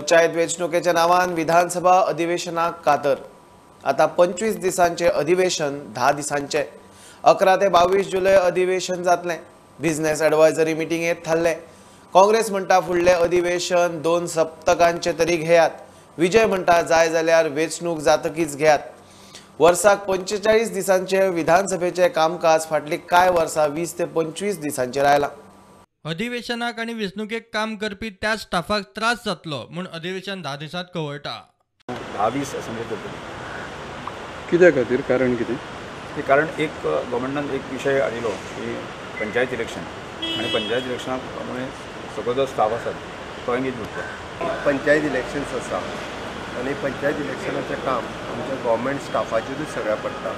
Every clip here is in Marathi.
पंचायत वेंचणुकेच्या नावान विधानसभा अधिवेशनाक कातर। आता 25 दिसांचे अधिवेशन 10 दिसांचे 11 ते 22 जुलै अधिवेशन जातले। बिझनेस एडवायझरी मिटिंगेत थारले। काँग्रेस म्हणटा फुडले अधिवेशन 2 सप्तकांचे तरी घेयात। विजय म्हणटा जाय जाल्यार वेंचणूक जातकीच घेयात। वर्साक 45 दिसांचे विधानसभेचे कामकाज फाटली कांय वर्सां 20 ते 25 दिसांचेर आयला। अधिवेशनाक आणि वेंचणुकेक काम करपी त्या स्टाफाक त्रास जातलो म्हूण अधिवेशन 10 दिसांत कवळटा। 10-20 असेंब्ली करतली। कित्या खातीर कारण कितें? ते कारण एक गव्हर्नमेंटान एक विशय हाडिल्लो की पंचायत इलेक्शन आणि पंचायत इलेक्शनाक प्रमाणे सगळो जो स्टाफ आसा तो एंगेज उरता। पंचायत इलेक्शन्स आसा आनी पंचायत इलेक्शनाचें काम आमच्या गव्हर्नमेंट स्टाफाचेरूच सगळ्या पडटा।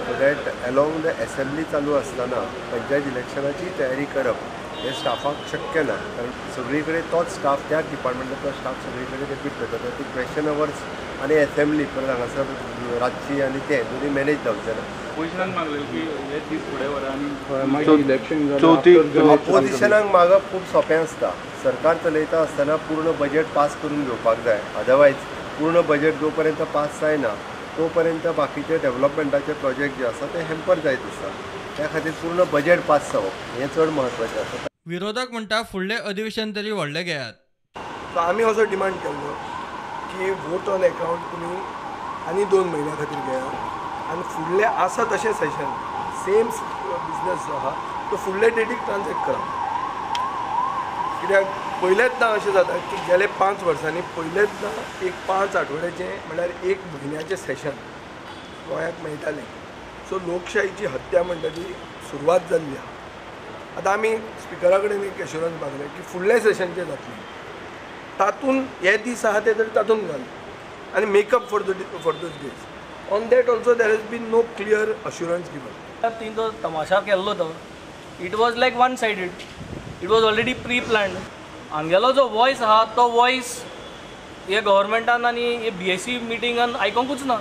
So that along the assembly चालू आसतना पंचायत इलेक्शनाची तयारी करप हे स्टाफाक शक्य ना, कारण सगळी कडेन तोच स्टाफ त्याच डिपार्टमेंटाचो स्टाफ सगळी कडेन रिपीट करता। ती क्वेश्चन अवर्स आनी असेंब्ली परत हांगासर रातची आनी ते दोनी मॅनेज जावचें ना। पोजिशनाक मागलें की हे दीस फुडें व्हरा आनी मागीर इलेक्शन जालें अपोजिशनाक मागप खूब सोंपें आसता। सरकार चलयता आसतना पूर्ण बजेट पास करून घेवपाक जाय, अदरवायज पूर्ण बजेट जो पर्यंत पास जायना तो पर्यंत बाकीचे डेव्हलपमेंटाचे प्रोजेक्ट जे आसा ते हॅम्पर जायत आसता। त्या खातीर पूर्ण बजेट पास जावप हें चड म्हत्वाचें आसा। विरोधक म्हणटा फुडले अधिवेशन तरी व्हडले घेयात। सो आमी असो डिमांड केल्लो की वोट ऑन अकाउंट तुमी आनी 2 म्हयन्या खातीर घेयात आनी फुडले आसा तशें सेशन सेम बिझनेस जो आहा तो फुडले डेटीक ट्रान्झॅक्ट करा। कित्याक पयलेचदा अशें जाता की गेले 5 वर्सांनी पयलेचदा एक 5 आठवड्याचें म्हणल्यार 1 म्हयन्याचें सेशन गोंयाक मेळटालें। सो लोकशाहीची हत्या म्हणटा ती सुरवात जाल्ली आहा। आतां आमी स्पिकरा कडेन एक एश्युरन्स मागलें की फुडले सेशन जें जातलें तातूंत हे दीस आहा ते तरी तातूंत घाल आनी makeup for those days. On that also there has been no clear assurance given. ती जो तमाशा केल्लो तो it was like one sided, it was already pre planned. हांगेलो जो वॉयस आहा तो वॉयस हे गव्हर्मेंटान आनी हे BSc मिटिंगान आयकोंकूच ना।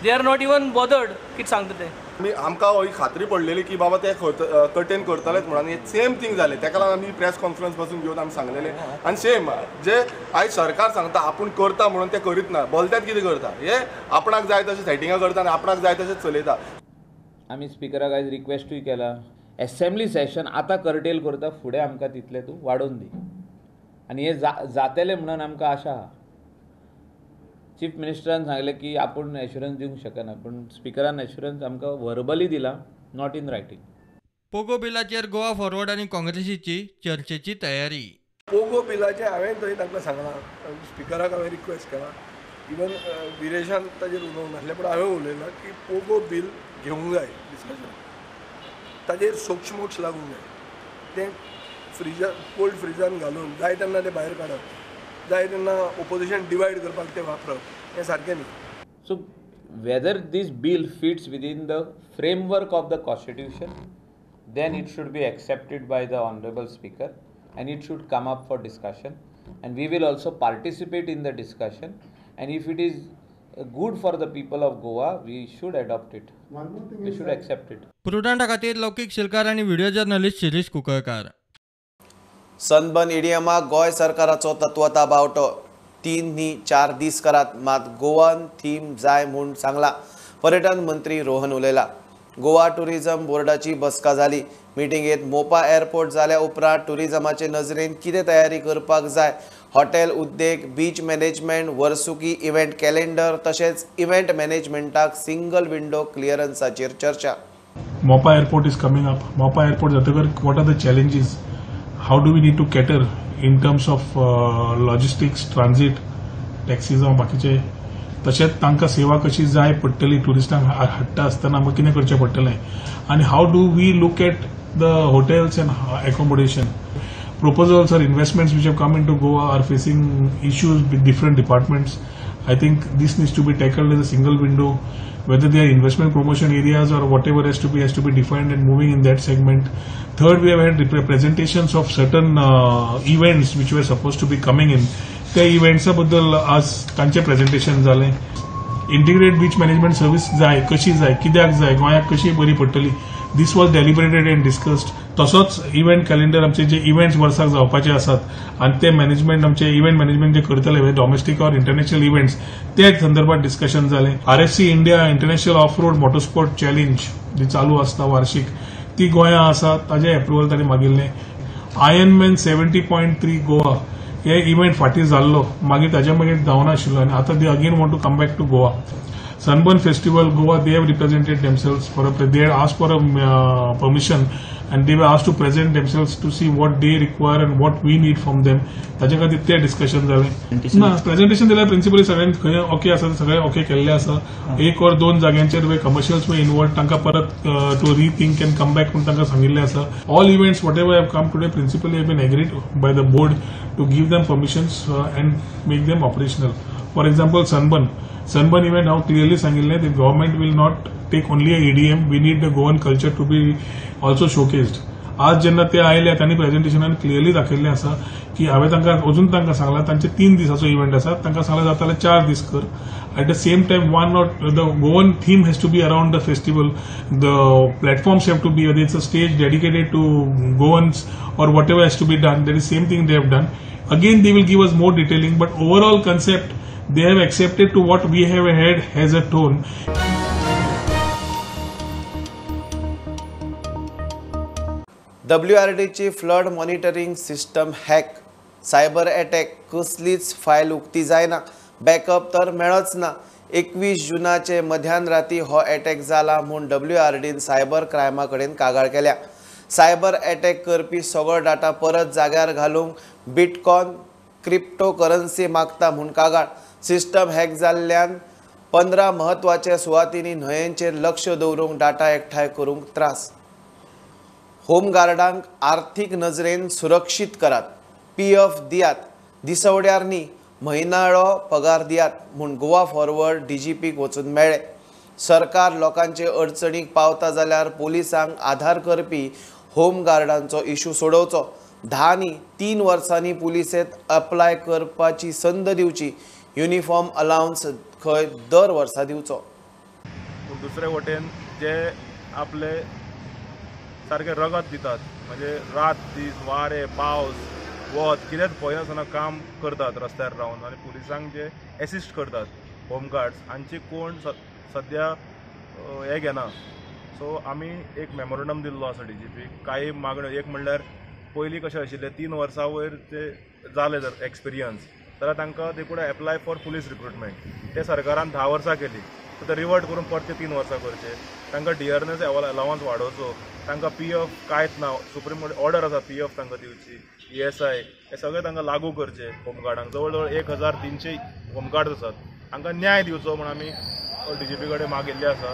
They are not even bothered कितें सांगता ते। आमकां ही खात्री पडलेली की बाबा ते कर्टेन करतलेच म्हणून हे सेम थिंग जालें। ताका लागून आमी प्रेस कॉन्फरन्स पासून घेवन आमी सांगलेले आनी सेम जे आयज सरकार सांगता आपूण करता म्हणून ते करीत ना, बोलतात कितें करता हे आपणाक जाय तशें सेटिंगां करता आनी आपणाक जाय तशें चलयता। आमी स्पिकराक आयज रिक्वेस्टूय केला असेंब्ली सेशन आतां कर्टेल करता, फुडें आमकां तितलें तूं वाडोवन दी आनी हे जातलें म्हणून आमकां आशा आहा। चीफ मिनिस्टरान सांगलें की आपूण एश्युरन्स दिवंक शकना, पण स्पिकरान एश्युरन्स आमकां वर्बली दिला, नॉट इन रायटींग। पोगो बिलाचेर गोवा फॉरवर्ड आनी काँग्रेसीची चर्चेची तयारी। पोगो बिलाचें हांवें थंय तांकां सांगलां, स्पिकराक हांवें रिक्वेस्ट केला, इवन विरेशान ताजेर उलोवंक नासलें पण हांवें उलयलां की पोगो बिल घेवंक जाय डिस्कशन, ताजेर सोक्ष मोक्ष लागूंक जाय। तें कोल्ड फ्रिजान घालून जाय तेन्ना तें भायर काडप, जाय तेन्ना ओपोजिशन डिवायड करपाक ते वापरप हें सारकें न्ही। So whether this bill fits within the framework of the constitution then it should be accepted by the honorable speaker and it should come up for discussion and we will also participate in the discussion and if it is good for the people of Goa we should adopt it, we should accept it. प्रुडंटा खातीर लौकीक शिलकार आनी video journalist Shirish Kunkalkar. Sunburn इडियमाक गोंय सरकाराचो तत्वता बावटो 3 न्ही 4 दीस करात, मात गोवन थीम जाय म्हूण सांगला। पर्यटन मंत्री रोहन उलयला। गोवा टुरिझम बोर्डाची बसका जाली। मिटिंगेत मोपा एअरपोर्ट जाल्या उपरांत टुरिझमाचे नजरेन कितें तयारी करपाक जाय, हॉटेल उद्देग, बीच मॅनेजमेंट, वर्सुकी इव्हेंट कॅलेंडर तशेंच इव्हेंट मॅनेजमेंटाक सिंगल विंडो क्लियरन्साचेर चर्चा। Mopa airport is coming up. Mopa airport जातकर what are the challenges, how do we need to cater in terms of logistics, transit, taxi जावं बाकीचे, तशेंच तांकां सेवा कशी जाय पडटली, टुरिस्टांक हाडटा आसतना आमकां कितें करचें पडटलें आनी how do we look at the hotels and accommodation. proposals or investments which have come into Goa are facing issues with different departments. I think this needs to be tackled as a single window, whether they are investment promotion areas or whatever has to be defined and moving in that segment. Third, we have had representations of certain events which were supposed to be coming in. त्या इव्हेंट्सा बद्दल आज तांचे प्रेजेंटेशन जालें। इंटिग्रेटेड बीच मॅनेजमेंट सर्वीस जाय, कशी जाय, कित्याक जाय, गोंयाक कशी बरी पडटली, दिस वॉज डेलिब्रेटेड एंड डिस्कस्ड। तसोच इव्हेंट कॅलेंडर आमचे जे इव्हेंट्स वर्साक जावपाचे आसात आनी ते मॅनेजमेंट आमचे इव्हेंट मॅनेजमेंट जे करतले डॉमेस्टीक ऑर इंटरनॅशनल इव्हेंट्स ते संदर्भात डिस्कशन जालें. RSC India international of road motorsport challenge जी चालू आसता वार्षिक ती गोंया आसा ताजे अप्रुवल तांणी मागिल्लें. आयर्नमॅन 70.3 गोवा हे इव्हेंट फाटीं जाल्लो मागीर ताज्या मागीर जावना आशिल्लो आनी आतां they again want to come back to Goa. Sunburn Festival, Goa, they have represented themselves they had asked for a permission and they were asked to present themselves to see what they require and what we need from them. ताजे खातीर ते डिस्कशन जालें. ना प्रेझेंटेशन दिल्यार प्रिंसिपली सगळ्यांक खंय ओके आसा सगळें ओके केल्लें आसा. 1 or 2 जाग्यांचेर कमर्शियल्स इनवॉल्व तांकां परत to rethink and come back म्हणून तांकां सांगिल्लें आसा. All events whatever have come today principally have been agreed by the board to give them permissions and make them operational. For example Sunburn event now clearly सांगिल्लें the government will not take only a EDM, we need the Goan culture to be also showcased. आज जेन्ना ते आयले तांणी प्रेझेंटेशनान क्लियरली दाखयल्लें आसा की हांवें तांकां अजून तांकां सांगलां तांचे 3 दिसाचो इव्हेंट आसा तांकां सांगलें जाता जाल्यार 4 दीस कर. At the same time, the Goan theme has to be around the festival. The platforms have to be, whether it's a stage dedicated to Goans or whatever has to be done. That is same thing they have done. Again, they will give us more detailing, but overall concept they have accepted to what we have had as a tone. WRDची flood monitoring system hack, cyber attack कसलीच फायल उक्ती जायना, बॅकअप तर मेळच ना. 21 जूनाचे मध्यान राती हो अटॅक जाला म्हूण WRDन सायबर क्रायमा कडेन कागाळ केल्या. सायबर अटॅक करपी सगळो डाटा परत जाग्यार घालूंक बिटकॉइन क्रिप्टोकरन्सी मागता म्हूण कागाळ. सिस्टम हॅक जाल्ल्यान 15 म्हत्वाच्या सुवातींनी न्हंयेचेर लक्ष दवरूंक डाटा एकठांय करूंक त्रास. होमगार्डांक आर्थीक नजरेन सुरक्षीत करात, PF दियात, दिसवड्यार न्ही म्हयनाळो पगार दियात म्हूण गोवा फॉरवर्ड DGPक वचून मेळ्ळें. सरकार लोकांचे अडचणीक पावता जाल्यार पोलिसांक आधार करपी होमगार्डांचो इशू सोडोवचो. 10 नी 3 वर्सांनी पुलिसेंत अप्लाय करपाची संद दिवची. युनिफॉर्म अलाउन्स खंय दर वर्सा दिवचो. दुसरे वटेन जे आपले सारखे रगत दितात म्हणजे रात दीस वारे पावस वत कितेंच पळयनासतना काम करतात रस्त्यार रावन आनी पुलिसांक जे एसिस्ट करतात होमगार्ड्स हांची कोण सद्या हे घेना. सो आमी एक मेमोरंडम दिल्लो आसा DGPक. कांय मागण्यो, एक म्हणल्यार पयलीं कशें आशिल्लें 3 वर्सां वयर ते जाले जर एक्सपिरियन्स जाल्यार तांकां दे कूड एप्लाय फॉर पुलीस रिक्रुटमेंट. ते सरकारान 10 वर्सां केली, सो ते रिवर्ट करून परते 3 वर्सां करचे. तांकां डियरनेस अलावन्स वाडोवचो. तांकां PF कांयच ना, सुप्रीम कोर्ट ऑर्डर आसा PF तांकां दिवची. ESI हे सगळे तांकां लागू करचे. होमगार्डांक जवळ जवळ 1300 होमगार्ड्स आसात, तांकां न्याय दिवचो म्हूण आमी DGP कडेन मागिल्ले आसा.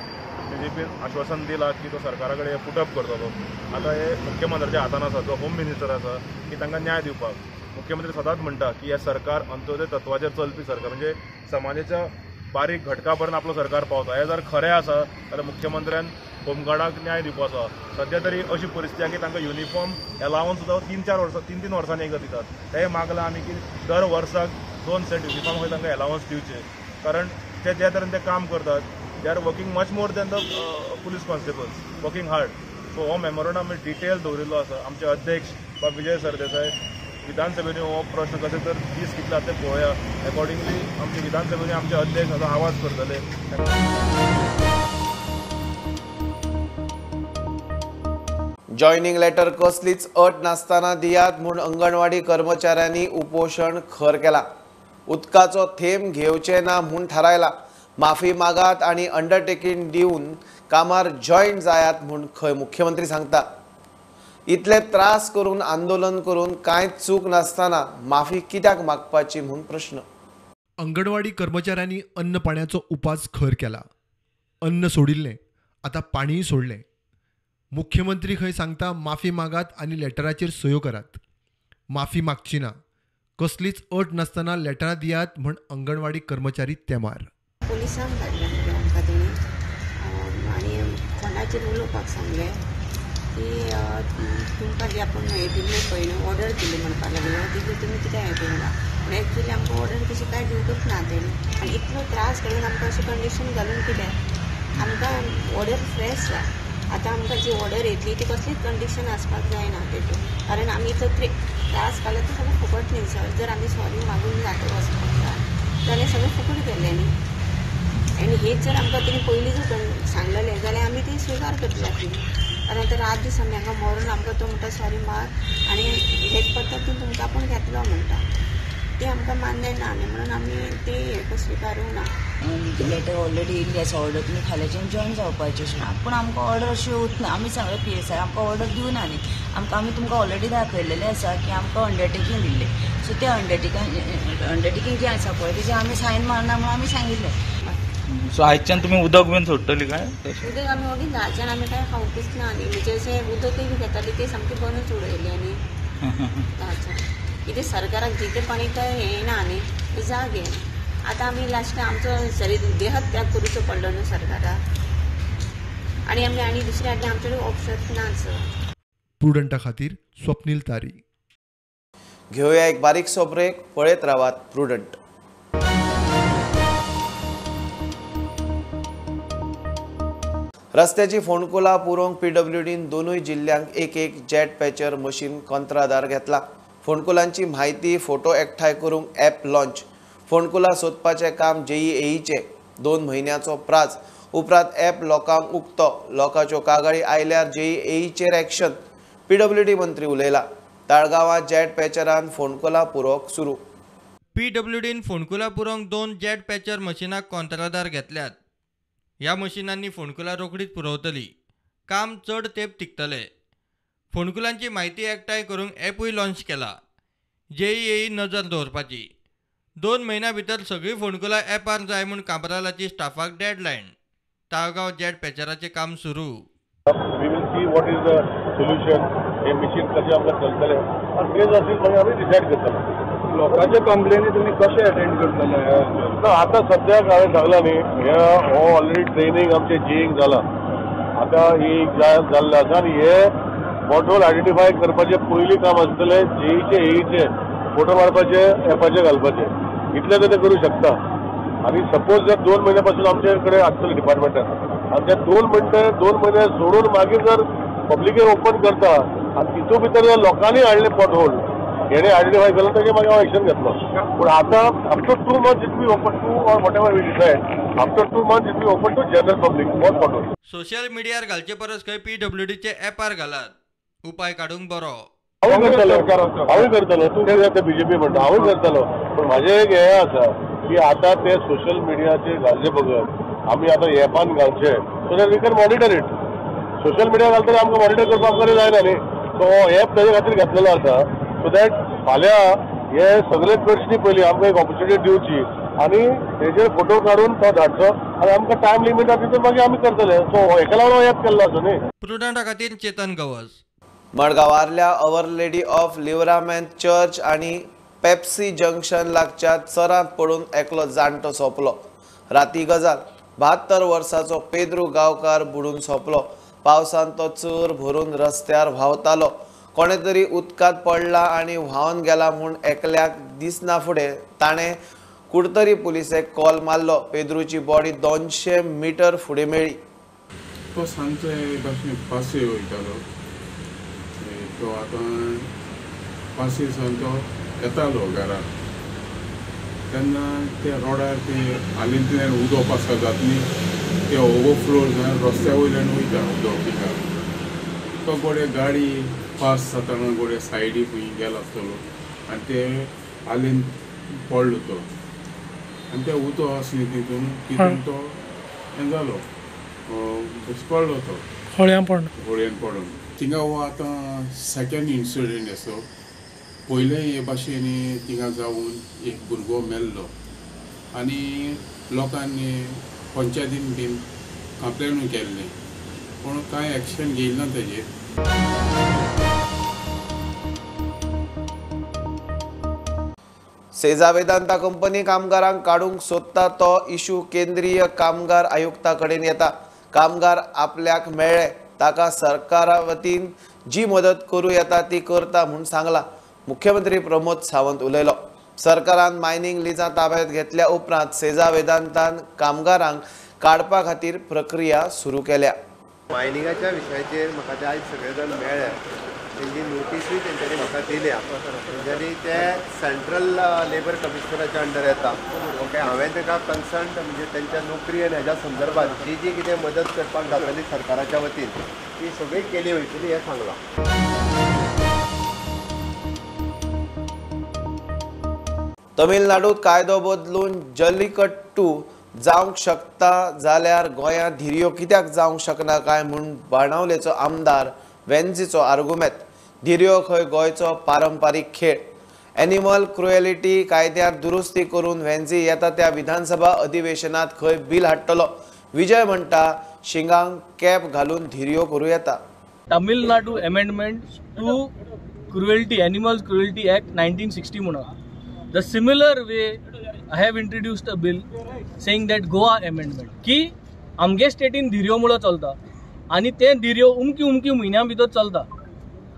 DGPन आश्वासन दिलां की तो सरकारा कडेन पुटअप करतलो. आतां हे मुख्यमंत्र्याच्या हातान आसा, जो होम मिनिस्टर आसा, की तांकां न्याय दिवपाक. मुख्यमंत्री सदांच म्हणटा की हे सरकार अंत्योदय तत्वाचेर चलपी सरकार, म्हणजे समाजाच्या बारीक घटका पर्यंत आपलो सरकार पावता. हे जर खरें आसा जाल्यार मुख्यमंत्र्यान होमगार्डाक न्याय दिवपाचो. सध्या तरी अशी परिस्थिती आसा की तांकां युनिफॉर्म अलावन्स सुद्दां 3-3 वर्सांनी एकदां दितात. ते मागलां आमी की दर वर्साक 2 सेट युनिफॉर्म खंय तांकां अलावन्स दिवचे. कारण ते ज्या तरेन ते काम करतात, they are working much more than the police constables, working hard. So हो मेमोरंडम आमी डिटेल दवरिल्लो आसा. आमचे अध्यक्ष विजय सरदेसाय विधानसभेने हो प्रश्न कशे तर दीस कितले ते पळोवया. अकॉर्डिंगली आमचे विधानसभेने आमचे अध्यक्ष हाचो आवाज करतले. जॉयनिंग लेटर कसलीच अट नासतना दियात म्हूण अंगणवाडी कर्मचाऱ्यांनी उपोशण खर केला. उदकाचो थेंब घेवचे ना म्हूण थारायला. माफी मागात आनी अंडरटेकिंग दिवन कामार जॉयन जायात म्हूण खंय मुख्यमंत्री सांगता. इतले त्रास करून आंदोलन करून कांयच चूक नासतना माफी कित्याक मागपाची म्हूण प्रश्न. अंगणवाडी कर्मचाऱ्यांनी अन्न पाण्याचो उपास खर केला. अन्न सोडिल्लें, आतां पाणीय सोडलें. मुख्यमंत्री खंय सांगता माफी मागात आनी लेटराचेर सयो करात. माफी मागची ना, कसलीच अट नासतना लेटरां दियात म्हूण अंगणवाडी कर्मचारी तेमार. पोलिसांक धाडलें आमकां तेणी आनी फोनाचेर उलोवपाक सांगलें की तुमकां जे आपण हे दिल्ले पळय न्हू ऑर्डर दिली म्हणपाक लागलो तितून तुमी कित्याक हें केला. पूण एक्चुली आमकां ऑर्डर तशी कांय दिवंकच ना तेणी. आनी इतलो त्रास केल्यान आमकां अशें कंडिशन घालून कित्याक आमकां ऑर्डर फ्रेश जाय. आतां आमकां जी ऑर्डर येतली ती कसलीच कंडिशन आसपाक जायना तेतून, कारण आमी तो त्रास काडला तो सगळो फुकट न्ही सर. जर आमी सॉरी मागून जाता वचपाक जाय जाल्यार सगळें फुकट गेलें न्ही. आनी हेच जर आमकां तेणी पयलींच सांगलेलें जाल्यार आमी ती स्विकार करतली आसली. कारण आतां रात दीस आमी हांगा मरून आमकां तो म्हणटा सॉरी माग आनी हेच पद्दतीन तुमकां आपूण घेतलो म्हणटा. ते आमकां मान्य ना न्ही म्हणून आमी ते हेका स्विकारूंक ना. लेटर ऑलरेडी येयल्ली आसा ऑर्डर तुमी फाल्यांच्यान जॉयन जावपाचें अशें पूण आमकां ऑर्डर अशी येवच ना. आमी सांगलें PSR आमकां ऑर्डर दिवना न्ही. आमी तुमकां ऑलरेडी दाखयलेलें आसा की आमकां अंडरटेकींग दिल्लें. सो तें अंडरटेकींग जें आसा पळय तेजें आमी सायन मारना म्हणून आमी सांगिल्लें. सो आयच्यान तुमी उदक बीन सोडटली काय? उदक आमी ओगीन धाच्यान आमी काय खावपूच ना न्ही. म्हणजे अशें उदकूय बी घेताली ते सामकी बंदूच उडयली आनी धाच्यान. कितें सरकाराक जितेपणी काय हें ना न्ही ते जागे. आतां आमी लास्ट आमचो देहत्याग करूचो पडलो न्हू सरकाराक आनी आमी दुसरे आदले आमचे कडेन ऑप्शन नाच. प्रुडंटा खातीर स्वप्नील तारी. घेऊया एक बारीकसो ब्रेक. पळयत रावात प्रुडंट. रस्त्याची फोंडकुलां पुरोवंक PWDन दोनूय जिल्ल्यांक एक जेट पॅचर मशीन कंत्रादार घेतला. फोंडकुलांची म्हायती फोटो एकठांय करूंक ॲप लॉन्च. फोंडकुलां सोदपाचें काम JEAचे 2 म्हयन्याचो प्राझ. उपरांत ॲप लोकांक उक्तो. लोकांच्यो कागाळी आयल्यार JEAचेर एक्शन. PWD मंत्री उलयला. ताळगांवां जेट पॅचरान फोंडकुलां पुरोवंक सुरू. PWDन फोंडकुलां पुरोवंक 2 जेट पॅचर मशिनाक कंत्रादार घेतल्यात. ह्या मशिनांनी फोंडकुलां रोखडीच पुरवतली. काम चड तेंप टिकतलें. फोंडकुलांची म्हायती एकठांय करूंक ॲपूय लॉन्च केला. JEA नजर दवरपाची. 2 म्हयन्या भितर सगळीं फोंडकुलां ॲपार जाय म्हूण कांबरालाची स्टाफाक डेडलायन. ताळगांव जेट पॅचराचें काम सुरू. We will see what is the solution. हे मशीन कशें आमकां चलतलें आनी तेच असेल मागीर आमी डिसायड करतले. लोकांचे कंप्लेनी तुमी कशे अटेंड करतले? ना आतां सद्याक हांवें सांगलां न्ही हो ऑलरेडी ट्रेनींग आमचें JEAक जालां. आतां ही जाल्लें आसा आनी हे पोर्टल आयडेंटिफाय करपाचें पयलीं काम आसतलें JEAचे फोटो मारपाचे एपाचेर घालपाचे. इतलें ते करूं शकता. आनी सपोज जर 2 म्हयन्या पासून आमचे कडेन आसतलें डिपार्टमेंटान आनी ते 2 म्हयने सोडून मागीर जर पब्लिकेर ओपन करता आनी तितून भितर जर लोकांनी हाडलें पोर्टल हेणे आयडेंटिफाय केलो तेजे मागीर हांव एक्शन घेतलो. पूण आतां after 2 months it be open to or whatever we decide after 2 months it be open to general public more portal. Social मिडियार घालचे परस खंय PWDचे ॲपार घालात. उपाय काडूंक बरो. हांवूय करतलो तूं कितें BJP म्हणटा हांवूय करतलो. पूण म्हाजें एक हें आसा की आतां ते सोशल मिडियाचेर घालचे बगत आमी आतां एपान घालचे so that we can monitor it. Social media घालतना आमकां मॉनिटर करपाक बरें जायना न्ही. सो हो एप तेजे खातीर घेतलेलो आसा सो दॅट फाल्यां हे सगळे करचें पयलीं आमकां एक ऑपॉर्च्युनिटी दिवची आनी तेजेर फोटो काडून तो धाडचो आनी आमकां टायम लिमीट आसा तितून मागीर आमी करतले. सो हेका लागून हो एप केल्लो आसा न्ही. प्रुडंटा खातीर चेतन गवस. मडगांवांतल्या Our Lady of Livramento church आनी पेप्सी जंक्शन लागच्यात चरांत पडून एकलो जाणटो सोंपलो. राती गजाल 72 वर्साचो पेद्रू गांवकार बुडून सोंपलो. पावसान तो चर भरून रस्त्यार व्हांवतालो. कोणे तरी उदकांत पडला आनी व्हांवन गेला म्हूण एकल्याक दिसना फुडें ताणें कुडतरी पुलिसेक कॉल मारलो. पेद्रूची बॉडी 200 मीटर फुडें मेळ्ळी. तो सांजचो भाशेन पासय वयतालो. तो आतां पासयेसान तो येतालो घराक तेन्ना त्या रोडार ते हालींतल्यान उदक पास जाता न्ही ते ओवरफ्लो जावन रस्त्या वयल्यान वयता उदक पिकार. तो गोडे गाडी पास जाताना गोडे सायडीक खंय गेलो आसतलो आनी ते हालीन पडलो तो आनी ते उदक आसलें तितून तो हें जालो घुस्पळ्ळो तो होळयेन पडून. थिंगा हो आतां सेकेंड इन्सिडंट असो. पयले हे भाशेन थिंगा जावन एक भुरगो मेल्लो आनी लोकांनी पंचायतीन बीन कंप्लेनूय केल्लें पूण कांय एक्शन घेयलें ना तेजेर. सेजा वेदांता कंपनी कामगारांक काडूंक सोदता तो इशू केंद्रीय कामगार आयुक्ता कडेन येता. कामगार आपल्याक मेळ्ळे ताका सरकारा वतीन जी मदत करूं येता ती करता म्हूण सांगला. मुख्यमंत्री प्रमोद सावंत उलयलो. सरकारान मायनिंग लिजां ताब्यांत घेतल्या उपरांत सेजा वेदांतान कामगारांक काडपा खातीर प्रक्रिया सुरू केल्या. मायनिंगाच्या विशयाचेर म्हाका ते आयज सगळे जाण मेळ्ळे, तेंची नोटीसूय तेंच्यांनी म्हाका दिल्या. तेंच्यांनी ते सेंट्रल लेबर कमिशनराच्या अंडर येता. ओके, हांवें ताका कन्सर्न म्हणजे तेंच्या नोकरी आनी हेज्या संदर्भात जी जी कितें मदत करपाक जातली सरकाराच्या वतीन ती सगळी केली वयतली हें सांगलां. तमिळनाडूत कायदो बदलून जल्लीकट्टू जावंक शकता जाल्यार गोंयांत धिरयो कित्याक जावंक शकना काय म्हूण बाणावलेचो आमदार वेंझीचो आर्गुमेंट. धिरयो खंय गोंयचो पारंपारीक खेळ. एनिमल क्रुएलिटी कायद्यात दुरुस्ती करून वेंझी येता त्या विधानसभा अधिवेशनात खंय बिल हाडटलो. विजय म्हणटा शिंगांक कॅप घालून धिरयो करूं येता. Tamil Nadu amendment to cruelty animal cruelty act 1960 म्हणून. The similar way I have introduced a bill saying that Goa amendment की आमगे स्टेटीन धिरयो मुळो चलता आनी ते धिरयो उमकी म्हयन्यां भितर चलता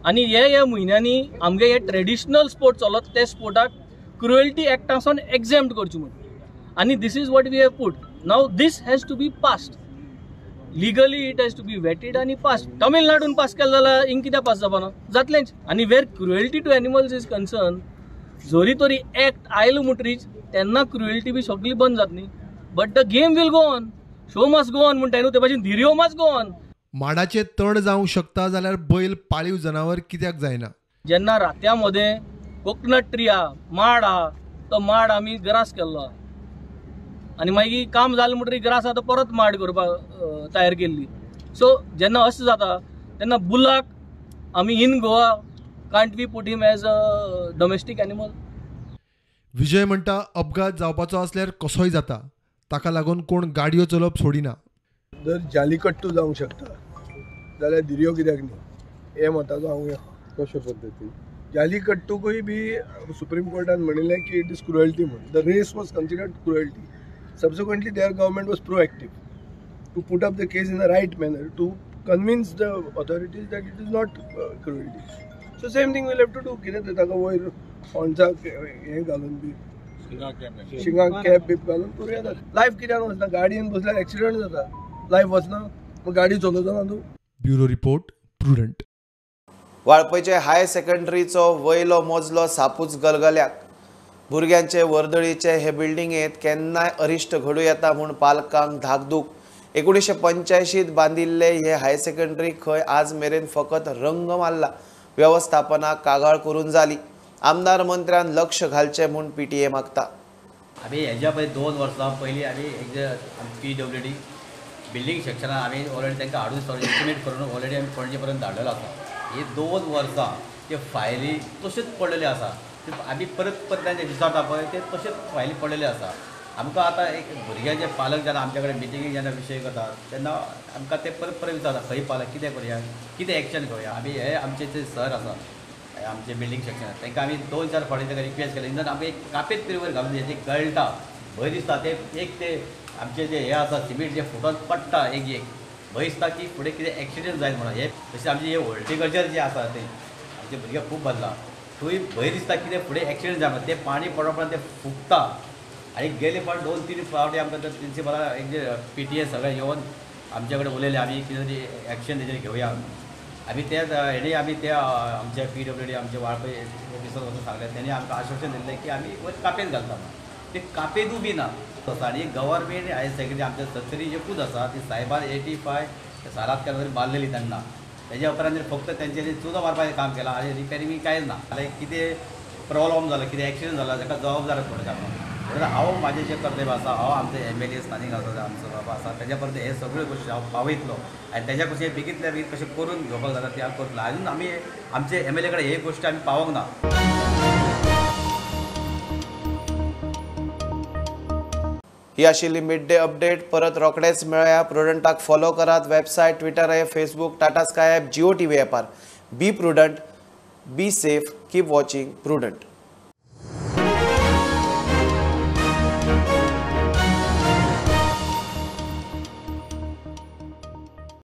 आनी हे म्हयन्यांनी आमगे हे ट्रेडिशनल स्पोर्ट चलत ते स्पोर्टाक क्रुएल्टी एक्टासून एक्झेम्प्ट करचे म्हणून. आनी this is what we have put. Now this has to be passed legally. It has to be vetted आनी पास्ड. तमिळनाडून पास केलें जाल्यार हिंग कित्याक पास जावपाना जातलेंच. आनी where cruelty to animals is concern जोरी तरी एक्ट आयलो म्हणटरीच तेन्ना क्रुएल्टी बी सगळी बंद जातली. But the game will go on. Show must go on म्हणटा न्हू, ते भाशेन धिरयो मस्ट गो ऑन. माडाचे तण जावंक शकता जाल्यार बैल पाळीव जनावर कित्याक जायना. जेन्ना रात्या मध्ये कोकनट ट्री आहा, माड आहा, तो माड आमी ग्रास केल्लो आनी मागीर काम जालें म्हणटरी ग्रास आहा तो परत माड करपाक तयार केल्ली. सो जेन्ना अशें जाता तेन्ना बुलाक आमी in Goa can't we put him as a domestic animal. Vijay म्हणटा अपघात जावपाचो आसल्यार कसोय जाता, ताका लागून कोण गाडयो चलोवप सोडिना. जर जालीकट्टू जावंक शकता जाल्यार धिरयो कित्याक न्ही हे मताचो हांव कशे पद्दतीन. जालीकट्टूकूय बी सुप्रीम कोर्टान म्हणिल्लें की इट इज क्रुएल्टी म्हणून. The race was considered cruelty. Subsequently their government was proactive to put up the case in a right manner to convince the authorities that it is not cruelty. So same thing will have to do. कितें ताका वयर फोंडसाक हें घालून बी शिंगाक कॅप बीप घालून करूं येता. लायफ कित्याक वचना. गाडयेन बसल्यार एक्सिडंट जाता. लायफ वचना मग गाडी चलोवचो ना तूं. Bureau report Prudent. वाळपयचे हायर सेकंडरीचो वयलो मजलो सापूच गलगल्याक. भुरग्यांचे वर्दळीचे हे बिल्डिंगेंत केन्नाय अरिश्ट घडूं येता म्हूण पालकांक धाकधूक. 1985 बांदिल्ले हे हायर सेकंडरी खंय आज मेरेन फकत रंग मारला. व्यवस्थापनाक कागाळ करून जाली. आमदार मंत्र्यान लक्ष घालचें म्हूण PTA मागता. आमी हेज्या पयलीं 2 वर्सां पयलीं आमी PWD बिल्डींग सेक्शनान आमी ऑलरेडी तांकां हाडून एस्टिमेट करून ऑलरेडी आमी पणजे पर्यंत धाडलेलो आसा. ही 2 वर्सां ते फायली तश्योच पडलेल्यो आसा. आमी परत तांचे विचारता पळय ते तश्योच फायली पडलेल्यो आसा. आमकां आतां एक भुरग्याचे पालक जेन्ना आमच्या कडेन मिटिंगेक जेन्ना विशय करतात तेन्ना आमकां ते परत विचारता खंय पालक कितें करुया, कितें एक्शन घेवया. आमी हे आमचे जे सर आसा आमचे बिल्डींग सेक्शनात तांकां आमी 2-4 फावटी ताका रिक्वेस्ट केलें. निदान आमकां एक कापेत तरी वयर घालून जे गळटा भंय दिसता ते एक ते आमचे जे हे आसा सिमेंट जे फुटोन पडटा एक भंय दिसता की फुडें कितें एक्सिडेंट जायत म्हणून. हे तशें आमचे हे हॉर्टिकल्चर जे आसा ते आमचे भुरगे खूब बदला. थंय भंय दिसता कितें फुडें एक्सिडेंट जाय ते पाणी पडोवपाक ते फुगता. आनी गेले फावट 2-3 फावटी आमकां प्रिंसिपला एक जे PTA सगळे येवन आमचे कडेन उलयले आमी कितें तरी एक्शन तेजेर घेवया. आमी ते हेणी आमी ते आमचे PWD आमचे वाळपय ऑफिसर वचून सांगले. तेणी आमकां आश्वासन दिल्लें की आमी वयर कापेत घालता. ते कापेदूय बी ना. आनी गव्हर्मेंट हायर सेकंडरी आमच्या सरकारी एकूच आसा ती सायबान 85 सालात केन्ना तरी बांदलेली तेन्ना. तेज्या उपरांत फक्त तेंच्यांनी चुनो मारपाचें काम केलां आनी रिपेरिंग कांयच ना. जाल्यार कितें प्रॉब्लम जाला कितें एक्सिडेंट जाला ताका जबाबदार पडटा. म्हणून हांव म्हाजें जें कर्तव्य आसा हांव आमचे MLA स्थानीक आसा आमचो बाबा आसा तेज्या पर्यंत हे सगळ्यो गोश्टी हांव पावयतलो आनी तेज्या कशें बेगींतल्या बेगीन कशें करून घेवपाक जाता तें हांव करतलो. आजून आमी आमचे MLA कडेन हे गोश्टी आमी पावोंक ना. ही आशिल्ली मिड डे अपडेट. परत रोखडेच मेळया. प्रुडंटाक फॉलो करात. Website, Twitter app, Facebook, Tata Sky app, Jio TV ॲपार. Be Prudent, be safe, keep watching prudent.